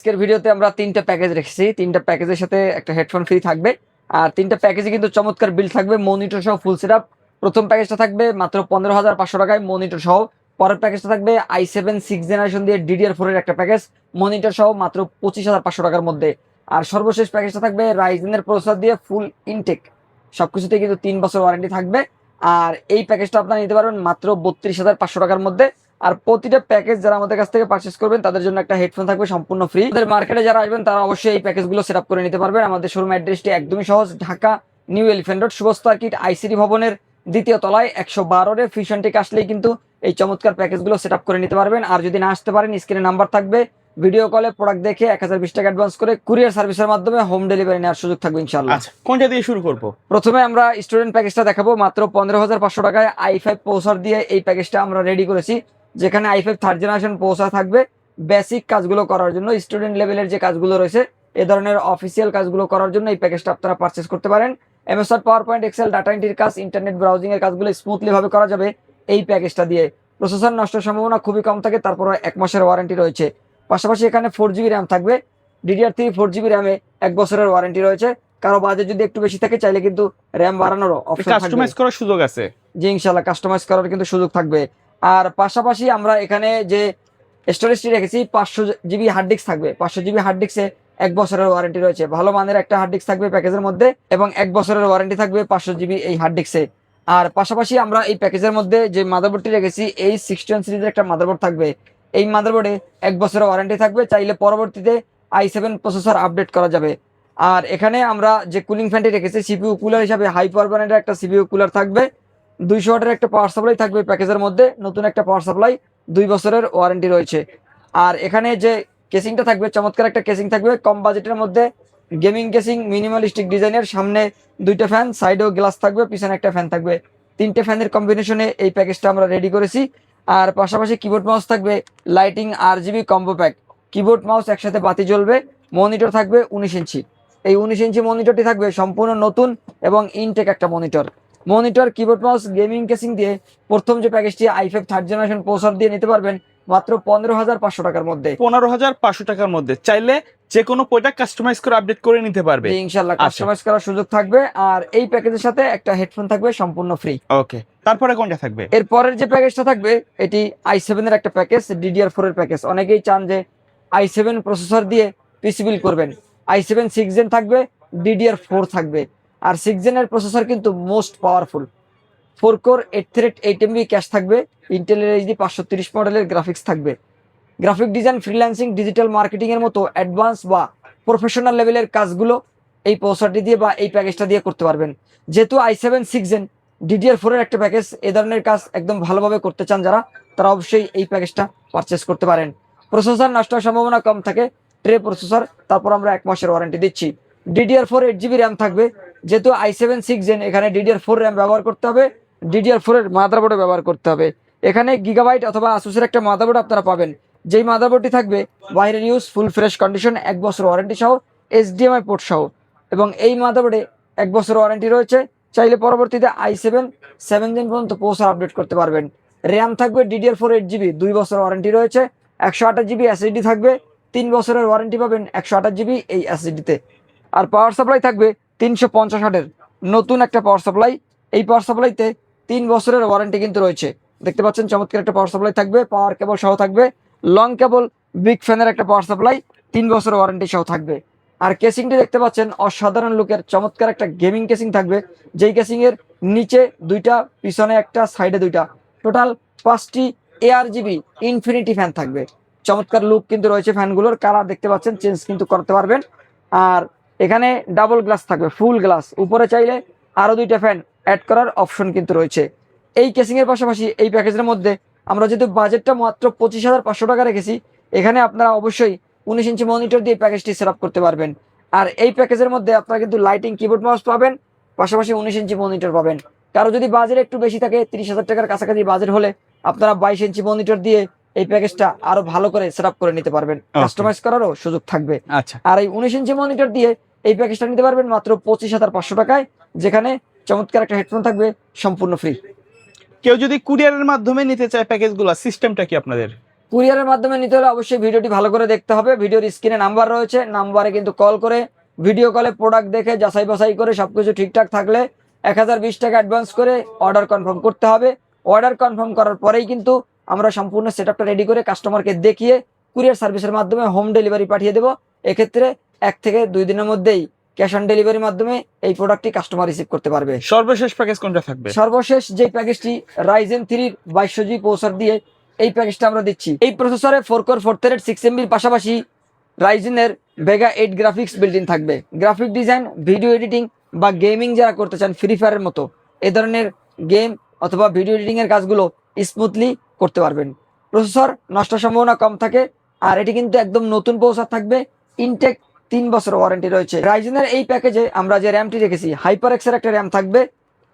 আজকের ভিডিওতে আমরা 3টা প্যাকেজ রেখেছি। 3টা প্যাকেজের সাথে একটা হেডফোন ফ্রি থাকবে। আর 3টা প্যাকেজে কিন্তু চমৎকার বিল থাকবে, মনিটর সহ ফুল সেটআপ। প্রথম প্যাকেজটা থাকবে মাত্র 15,500 টাকায় মনিটর সহ। পরের প্যাকেজটা থাকবে i7 6 জেনারেশন দিয়ে DDR4 এর একটা প্যাকেজ, মনিটর সহ মাত্র 25,500 টাকার মধ্যে। আর সর্বশেষ প্যাকেজটা থাকবে রাইজেনের প্রসেসর দিয়ে ফুল ইনটেক, সবকিছুতে কিন্তু 3 বছর ওয়ারেন্টি থাকবে। আর এই প্যাকেজটা আপনারা নিতে পারবেন মাত্র 32,500 টাকার মধ্যে। আর প্রতিটা প্যাকেজ যারা আমাদের কাছ থেকে পারচেস করবেন তাদের জন্য একটা হেডফোন থাকবে সম্পূর্ণ ফ্রি। আমাদের মার্কেটে যারা আসবেন তারা অবশ্যই এই প্যাকেজগুলো সেট আপ করে নিতে পারবেন। আমাদের শোরুম অ্যাড্রেসটি একদমই সহজ, Dhaka new elephant road, শুভস্ত আর্কিট ICD ভবনের 2য় তলায় 112 ফিউশনটেক আসলেই কিন্তু এই চমৎকার প্যাকেজগুলো সেট আপ করে নিতে পারবেন। আর যদি না আসতে পারেন, স্ক্রিনে নাম্বার থাকবে, ভিডিও কলে প্রোডাক্ট দেখে 1020 টাকা অ্যাডভান্স করে কুরিয়ার সার্ভিসের মাধ্যমে হোম ডেলিভারি নেওয়ার সুযোগ থাকবে ইনশাআল্লাহ। আচ্ছা, কোনটা দিয়ে শুরু করব? প্রথমে আমরা স্টুডেন্ট প্যাকেজটা দেখাবো। মাত্র 15,500 টাকায় i5 প্রসেসর দিয়ে এই প্যাকেজটা আমরা রেডি করেছি, যেখানে i5 থার্ড জেনারেশন প্রসেসর থাকবে বেসিক কাজগুলো করার জন্য। স্টুডেন্ট লেভেলের যে কাজগুলো রয়েছে, এ ধরনের অফিসিয়াল কাজগুলো করার জন্য এই প্যাকেজটা আপনারা পারচেস করতে পারেন। MS word, power point, excel, data এন্ট্রির কাজ, ইন্টারনেট ব্রাউজিং এর কাজগুলো স্মুথলি ভাবে করা যাবে এই প্যাকেজটা দিয়ে। প্রসেসর নষ্টের সম্ভাবনা খুবই কম থাকে, তারপর 1 মাসের ওয়ারেন্টি রয়েছে। পাশাপাশি এখানে 4GB র্যাম থাকবে, DDR3 4GB র্যামে 1 বছরের ওয়ারেন্টি রয়েছে। কারো বাজেট যদি একটু বেশি থাকে, চাইলে কিন্তু র্যাম বাড়ানোর অপশন থাকবে, কাস্টমাইজ করার সুযোগ আছে। জি ইনশাআল্লাহ কাস্টমাইজ করার কিন্তু সুযোগ থাকবে। আর পাশাপাশি আমরা এখানে যে স্টোরেজটি রেখেছি 500GB হার্ড ডিস্ক থাকবে। 500GB হার্ড ডিস্কে 1 বছরের ওয়ারেন্টি রয়েছে। ভালো মানের একটা হার্ড ডিস্ক থাকবে প্যাকেজের মধ্যে এবং 1 বছরের ওয়ারেন্টি থাকবে 500GB এই হার্ড ডিস্কে। আর পাশাপাশি আমরা এই প্যাকেজের মধ্যে যে মাদারবোর্ডটি রেখেছি, এই 61 সিরিজের একটা মাদারবোর্ড থাকবে। এই মাদারবোর্ডে 1 বছরের ওয়ারেন্টি থাকবে, চাইলে পরবর্তীতে i7 প্রসেসর আপডেট করা যাবে। আর এখানে আমরা যে কুলিং ফ্যানটি রেখেছি, সিপিইউ কুলার হিসাবে হাই পাওয়ার ব্র্যান্ডের একটা সিপিইউ কুলার থাকবে। 200 ওয়াটের একটা পাওয়ার সাপ্লাই থাকবে প্যাকেজের মধ্যে, নতুন একটা পাওয়ার সাপ্লাই, 2 বছরের ওয়ারেন্টি রয়েছে। আর এখানে যে কেসিংটা থাকবে, চমৎকার একটা কেসিং থাকবে, কম বাজেটের মধ্যে গেমিং কেসিং, মিনিমালিস্টিক ডিজাইনের। সামনে 2টা ফ্যান, সাইডেও গ্লাস থাকবে, পিছনে একটা ফ্যান থাকবে। 3টে ফ্যানের কম্বিনেশনে এই প্যাকেজটা আমরা রেডি করেছি। আর পাশাপাশি কিবোর্ড মাউস থাকবে, lighting RGB combo pack, keyboard mouse একসাথে বাতি জ্বলবে। মনিটর থাকবে 19 ইঞ্চি, এই 19 ইঞ্চি মনিটরটি থাকবে সম্পূর্ণ নতুন এবং ইনটেক একটা monitor, keyboard mouse, gaming casing দিয়ে প্রথম যে প্যাকেজটি i5 থার্ড জেনারেশন প্রসেসর দিয়ে নিতে পারবেন মাত্র 15,500 টাকার মধ্যে। 15,500 টাকার মধ্যে চাইলে যে কোনো প্রোডাক্ট কাস্টমাইজ করে আপডেট করে নিতে পারবে ইনশাআল্লাহ কাস্টমাইজ করার সুযোগ থাকবে। আর এই প্যাকেজের সাথে একটা হেডফোন থাকবে সম্পূর্ণ ফ্রি। ওকে, তারপরে কোনটা থাকবে? এর পরের যে প্যাকেজটা থাকবে, এটি i7 এর একটা প্যাকেজ, DDR4 এর প্যাকেজ। অনেকেই চান যে i7 প্রসেসর দিয়ে পিসি বিল্ড করবেন। i7 6 জেন থাকবে, DDR4 থাকবে। আর 6 জেনের প্রসেসর কিন্তু most powerful, 4 core 8 thread 8 MB cash থাকবে, ইন্টেলের HD 530 মডেলের গ্রাফিক্স থাকবে। Graphic design, freelancing, digital marketing এর মতো অ্যাডভান্স বা প্রফেশনাল লেভেলের কাজগুলো এই প্রসেসরটি দিয়ে বা এই প্যাকেজটা দিয়ে করতে পারবেন। যেহেতু i7 6 জেন DDR4 এর একটা প্যাকেজ, এ ধরনের কাজ একদম ভালোভাবে করতে চান যারা, তারা অবশ্যই এই প্যাকেজটা পারচেস করতে পারেন। প্রসেসর নষ্ট হওয়ার সম্ভাবনা কম থাকে, ট্রে প্রসেসর, তারপর আমরা 1 মাসের ওয়ারেন্টি দিচ্ছি। DDR4 8GB র্যাম থাকবে, যেহেতু i7 6 জেন এখানে DDR4 র্যাম ব্যবহার করতে হবে, DDR4 এর মাদারবোর্ডে ব্যবহার করতে হবে। এখানে গিগাবাইট অথবা আসুসের একটা মাদারবোর্ড আপনারা পাবেন, যেই মাদারবোর্ডটি থাকবে বাইরের ইউজ, ফুল ফ্রেশ কন্ডিশন, 1 বছর ওয়ারেন্টি সহ, HDMI পোর্ট সহ। এবং এই মাদারবোর্ডে 1 বছর ওয়ারেন্টি রয়েছে, চাইলে পরবর্তীতে i7 7 জেন পর্যন্ত প্রসেসর আপডেট করতে পারবেন। র্যাম থাকবে DDR4 8GB, 2 বছর ওয়ারেন্টি রয়েছে। 128GB SSD থাকবে, 3 বছরের ওয়ারেন্টি পাবেন 128GB এই SSD-তে। আর পাওয়ার সাপ্লাই থাকবে 350 ওয়াটের নতুন একটা পাওয়ার সাপ্লাই। এই পাওয়ার সাপ্লাইতে 3 বছরের ওয়ারেন্টি কিন্তু রয়েছে। দেখতে পাচ্ছেন চমৎকার একটা পাওয়ার সাপ্লাই থাকবে, পাওয়ার কেবল সহ থাকবে, লং কেবল, বিগ ফ্যানের একটা পাওয়ার সাপ্লাই, 3 বছরের ওয়ারেন্টি সহ থাকবে। আর কেসিংটি দেখতে পাচ্ছেন অসাধারণ লুকের চমৎকার একটা গেমিং কেসিং থাকবে, যেই কেসিং এর নিচে 2টা, পিছনে একটা, সাইডে 2টা, টোটাল 5টি ARGB ইনফিনিটি ফ্যান থাকবে। চমৎকার লুক কিন্তু রয়েছে ফ্যানগুলোর, কালার দেখতে পাচ্ছেন চেঞ্জ কিন্তু করতে পারবেন। আর এখানে ডাবল গ্লাস থাকবে, ফুল গ্লাস, উপরে চাইলে আরো 2টা ফ্যান অ্যাড করার অপশন কিন্তু রয়েছে। এই কেসিং এর পাশাপাশি এই প্যাকেজের মধ্যে আমরা যেহেতু বাজেটটা মাত্র 25,500 টাকা রেখেছি, এখানে আপনারা অবশ্যই 19 ইঞ্চি মনিটর দিয়ে প্যাকেজটি সেট আপ করতে পারবেন। আর এই প্যাকেজের মধ্যে আপনারা কিন্তু লাইটিং, কিবোর্ড মাউস পাবেন, পাশাপাশি 19 ইঞ্চি মনিটর পাবেন। কারো যদি বাজেট একটু বেশি থাকে, 30,000 টাকার কাছাকাছি বাজেট হলে, আপনারা 22 ইঞ্চি মনিটর দিয়ে এই প্যাকেজটা আরো ভালো করে সেট আপ করে নিতে পারবেন, কাস্টমাইজ করারও সুযোগ থাকবে। আচ্ছা, আর এই 19 ইঞ্চি মনিটর দিয়ে এই প্যাকেজটা নিতে পারবেন মাত্র 25,500 টাকায়, যেখানে চমৎকার একটা হেডফোন থাকবে সম্পূর্ণ ফ্রি। কেউ যদি কুরিয়ারের মাধ্যমে নিতে চায় প্যাকেজগুলো, সিস্টেমটা কি আপনাদের? কুরিয়ারের মাধ্যমে নিতে হলে অবশ্যই ভিডিওটি ভালো করে দেখতে হবে। ভিডিওর স্ক্রিনে নাম্বার রয়েছে, নাম্বারে কিন্তু কল করে ভিডিও কলে প্রোডাক্ট দেখে যাচাই বাছাই করে সবকিছু ঠিকঠাক থাকলে 1020 টাকা অ্যাডভান্স করে অর্ডার কনফার্ম করতে হবে। অর্ডার কনফার্ম করার পরেই কিন্তু আমরা সম্পূর্ণ সেটআপটা রেডি করে কাস্টমারকে দেখিয়ে কুরিয়ার সার্ভিসের মাধ্যমে হোম ডেলিভারি পাঠিয়ে দেবো। এক্ষেত্রে 1 থেকে 2 দিনের মধ্যেই ক্যাশ অন ডেলিভারির মাধ্যমে এই প্রোডাক্টটি কাস্টমার রিসিভ করতে পারবে। সর্বশেষ প্যাকেজ কোনটা থাকবে? সর্বশেষ যে প্যাকেজটি Ryzen 3 2200G প্রসেসর দিয়ে এই প্যাকেজটা আমরা দিচ্ছি। এই প্রসেসরে 4 কোর 4 থ্রেড 6 MB পাশাপাশি রাইজেনের ভেগা 8 গ্রাফিক্স বিল্ট ইন থাকবে। গ্রাফিক ডিজাইন, ভিডিও এডিটিং বা গেমিং যারা করতে চান ফ্রি ফায়ারের মতো এই ধরনের গেম অথবা ভিডিও এডিটিং এর কাজগুলো স্মুথলি করতে পারবেন। প্রসেসর নষ্ট সম্ভাবনা কম থাকে, আর এটি কিন্তু একদম নতুন প্রসেসর থাকবে। ইনটেক 3 বছর ওয়ারেন্টি রয়েছে। রাইজেনের এই প্যাকেজে আমরা যে র্যামটি রেখেছি HyperX এর একটা র্যাম থাকবে,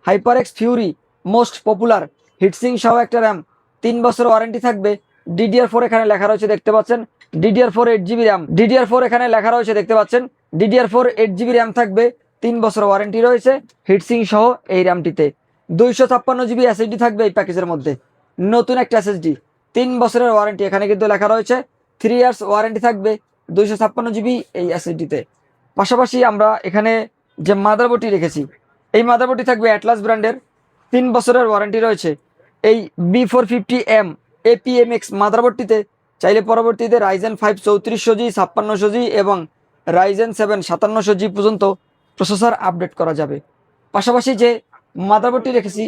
HyperX Fury most popular heat sink সহ একটা র্যাম, 3 বছর ওয়ারেন্টি থাকবে। DDR4 এখানে লেখা রয়েছে দেখতে পাচ্ছেন, DDR4 8GB র্যাম, DDR4 এখানে লেখা রয়েছে দেখতে পাচ্ছেন, DDR4 8GB র্যাম থাকবে, 3 বছর ওয়ারেন্টি রয়েছে হিটসিং সহ এই র্যামটিতে। 256GB SSD থাকবে এই প্যাকেজের মধ্যে, নতুন একটা SSD, 3 বছরের ওয়ারেন্টি এখানে কিন্তু লেখা রয়েছে, 3 ইয়ার্স ওয়ারেন্টি থাকবে 256GB এই SSD-তে। পাশাপাশি আমরা এখানে যে মাদারবোর্ডটি রেখেছি এই মাদারবোর্ডটি থাকবে অ্যাটলাস ব্র্যান্ডের, 3 বছরের ওয়ারেন্টি রয়েছে। এই B450M APMX মাদারবোর্ডটিতে চাইলে পরবর্তীতে Ryzen 5 3400G 5600G এবং Ryzen 7 5700G পর্যন্ত প্রসেসর আপডেট করা যাবে। পাশাপাশি যে মাদারবোর্ডটি রেখেছি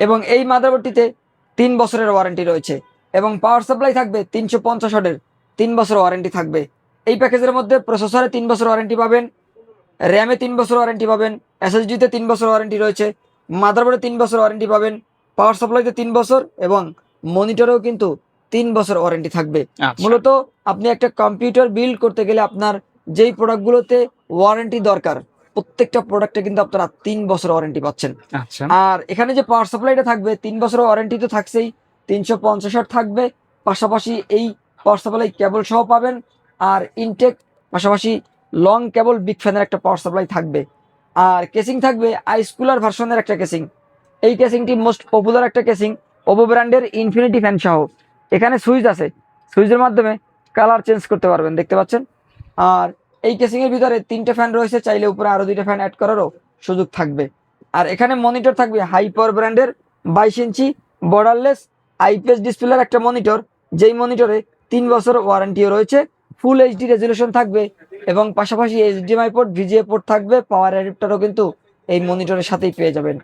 এবং এই মাদারবোর্ডটিতে 3 বছরের ওয়ারেন্টি রয়েছে এবং পাওয়ার সাপ্লাই থাকবে 350 ওয়াটের, 3 বছর ওয়ারেন্টি থাকবে। এই প্যাকেজের মধ্যে প্রসেসরে 3 বছর ওয়ারেন্টি পাবেন, র্যামে 3 বছর ওয়ারেন্টি পাবেন, SSD-তে 3 বছর ওয়ারেন্টি রয়েছে, মাদারবোর্ডে 3 বছর ওয়ারেন্টি পাবেন, পাওয়ার সাপ্লাইতে 3 বছর এবং মনিটরেও কিন্তু 3 বছর ওয়ারেন্টি থাকবে। আচ্ছা। মূলত আপনি একটা কম্পিউটার বিল্ড করতে গেলে আপনার যেই প্রোডাক্টগুলোতে ওয়ারেন্টি দরকার প্রত্যেকটা প্রোডাক্টে কিন্তু আপনারা 3 বছর ওয়ারেন্টি পাচ্ছেন। আচ্ছা, আর এখানে যে পাওয়ার সাপ্লাইটা থাকবে 3 বছর ওয়ারেন্টি তো থাকছেই, 350 ওয়াট থাকবে, পাশাপাশি এই পাওয়ার সাপ্লাই কেবল সহ পাবেন। আর ইনটেক পাশাপাশি লং কেবল বিগ ফ্যানের একটা পাওয়ার সাপ্লাই থাকবে। আর কেসিং থাকবে আইস কুলার ভার্সনের একটা কেসিং। এই কেসিংটি মোস্ট পপুলার একটা কেসিং, ওপো ব্র্যান্ডের ইনফিনিটি ফ্যান সহ। এখানে সুইচ আছে, সুইচের মাধ্যমে কালার চেঞ্জ করতে পারবেন দেখতে পাচ্ছেন। আর এই কেসিংয়ের ভিতরে 3টে ফ্যান রয়েছে, চাইলে উপরে আরও 2টা ফ্যান অ্যাড করারও সুযোগ থাকবে। আর এখানে মনিটর থাকবে হাইপার ব্র্যান্ডের 22 ইঞ্চি বর্ডারলেস IPS ডিসপ্লের একটা মনিটর, যেই মনিটরে 3 বছর ওয়ারেন্টিও রয়েছে। ফুল HD রেজলিউশন থাকবে এবং পাশাপাশি HDMI পোর্ট, VGA পোর্ট থাকবে, পাওয়ার অ্যাডাপ্টারও কিন্তু এই মনিটরের সাথেই পেয়ে যাবেন।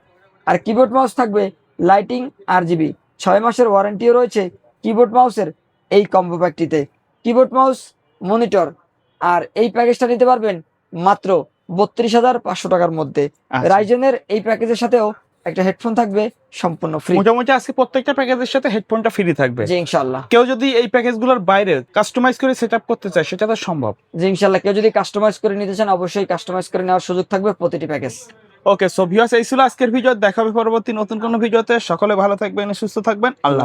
আর কিবোর্ড মাউস থাকবে লাইটিং RGB, 6 মাসের ওয়ারেন্টিও রয়েছে কিবোর্ড মাউসের এই কম্বো প্যাকটিতে। কিবোর্ড মাউস মনিটর আর এই প্যাকেজটা নিতে পারবেন মাত্র 32,500 টাকার মধ্যে। আচ্ছা। রাইজেনের এই প্যাকেজের সাথেও একটা হেডফোন থাকবে সম্পূর্ণ ফ্রি। মোটামুটি আজকে প্রত্যেকটা প্যাকেজের সাথে হেডফোনটা ফ্রি থাকবে। জি ইনশাআল্লাহ। কেউ যদি এই প্যাকেজগুলোর বাইরে কাস্টমাইজ করে সেটআপ করতে চায় সেটা তো সম্ভব। জি ইনশাআল্লাহ, কেউ যদি কাস্টমাইজ করে নিতে চান অবশ্যই কাস্টমাইজ করে নেওয়ার সুযোগ থাকবে প্রতিটি প্যাকেজ। ওকে, সো ভিউয়ার্স এই ছিল আজকের ভিডিও। দেখা হবে পরবর্তী নতুন কোনো ভিডিওতে। সকলে ভালো থাকবেন, সুস্থ থাকবেন। আল্লাহ হাফেজ।